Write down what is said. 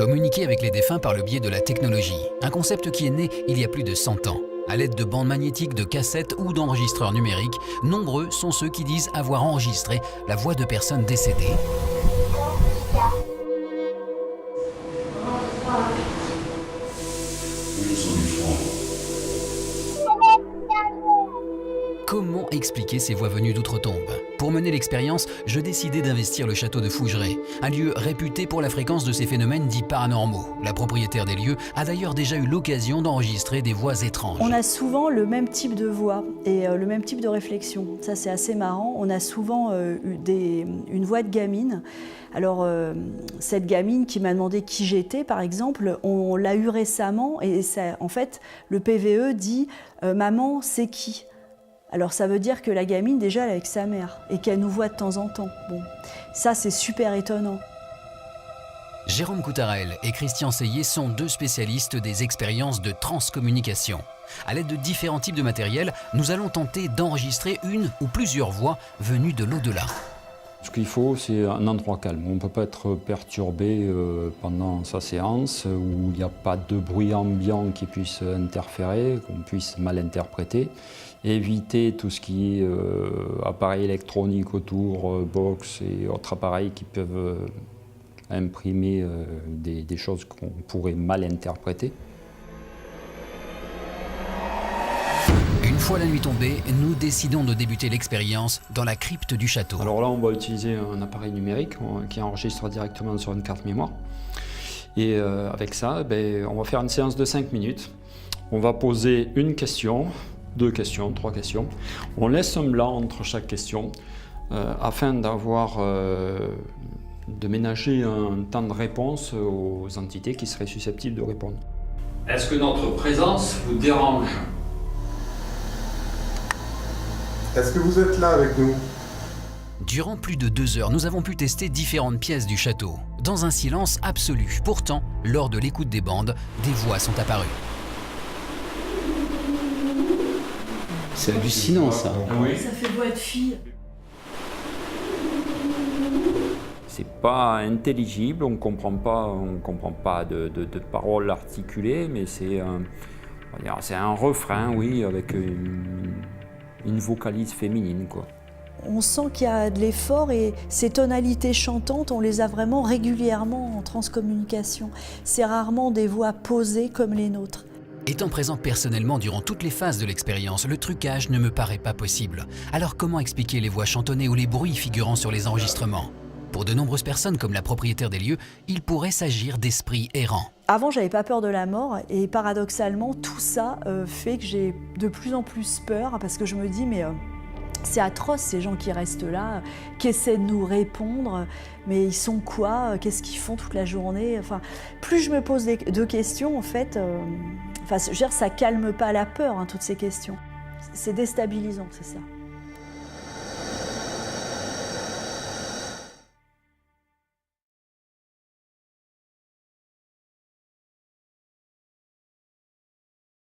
Communiquer avec les défunts par le biais de la technologie, un concept qui est né il y a plus de 100 ans. À l'aide de bandes magnétiques, de cassettes ou d'enregistreurs numériques, nombreux sont ceux qui disent avoir enregistré la voix de personnes décédées. Comment expliquer ces voix venues d'outre-tombe? Pour mener l'expérience, je décidai d'investir le château de Fougeray, un lieu réputé pour la fréquence de ces phénomènes dits paranormaux. La propriétaire des lieux a d'ailleurs déjà eu l'occasion d'enregistrer des voix étranges. On a souvent le même type de voix et le même type de réflexion. Ça, c'est assez marrant. On a souvent une voix de gamine. Alors, cette gamine qui m'a demandé qui j'étais, par exemple, on l'a eu récemment et ça, en fait, le PVE dit « Maman, c'est qui ?» Alors ça veut dire que la gamine, déjà, elle est avec sa mère et qu'elle nous voit de temps en temps. Bon, ça, c'est super étonnant. Jérôme Coutarel et Christian Seillet sont deux spécialistes des expériences de transcommunication. À l'aide de différents types de matériel, nous allons tenter d'enregistrer une ou plusieurs voix venues de l'au-delà. Ce qu'il faut, c'est un endroit calme. On ne peut pas être perturbé pendant sa séance, où il n'y a pas de bruit ambiant qui puisse interférer, qu'on puisse mal interpréter. Éviter tout ce qui est appareil électronique autour, box et autres appareils qui peuvent imprimer des choses qu'on pourrait mal interpréter. Une fois la nuit tombée, nous décidons de débuter l'expérience dans la crypte du château. Alors là, on va utiliser un appareil numérique qui enregistre directement sur une carte mémoire. Et avec ça, on va faire une séance de 5 minutes. On va poser une question, 2 questions, 3 questions. On laisse un blanc entre chaque question afin de ménager un temps de réponse aux entités qui seraient susceptibles de répondre. Est-ce que notre présence vous dérange ? Est-ce que vous êtes là avec nous? Durant plus de 2 heures, nous avons pu tester différentes pièces du château, dans un silence absolu. Pourtant, lors de l'écoute des bandes, des voix sont apparues. C'est hallucinant, ça. Oui. Ça fait voix de fille. C'est pas intelligible, on comprend pas de paroles articulées, mais c'est un refrain, oui, avec une vocalise féminine, quoi. On sent qu'il y a de l'effort et ces tonalités chantantes, on les a vraiment régulièrement en transcommunication. C'est rarement des voix posées comme les nôtres. Étant présent personnellement durant toutes les phases de l'expérience, le trucage ne me paraît pas possible. Alors comment expliquer les voix chantonnées ou les bruits figurant sur les enregistrements? Pour de nombreuses personnes comme la propriétaire des lieux, il pourrait s'agir d'esprits errants. Avant, j'avais pas peur de la mort et paradoxalement, tout ça fait que j'ai de plus en plus peur parce que je me dis mais c'est atroce ces gens qui restent là, qui essaient de nous répondre, mais ils sont quoi? Qu'est-ce qu'ils font toute la journée? Enfin, plus je me pose de questions, en fait, je veux dire, ça calme pas la peur, hein, toutes ces questions. C'est déstabilisant, c'est ça.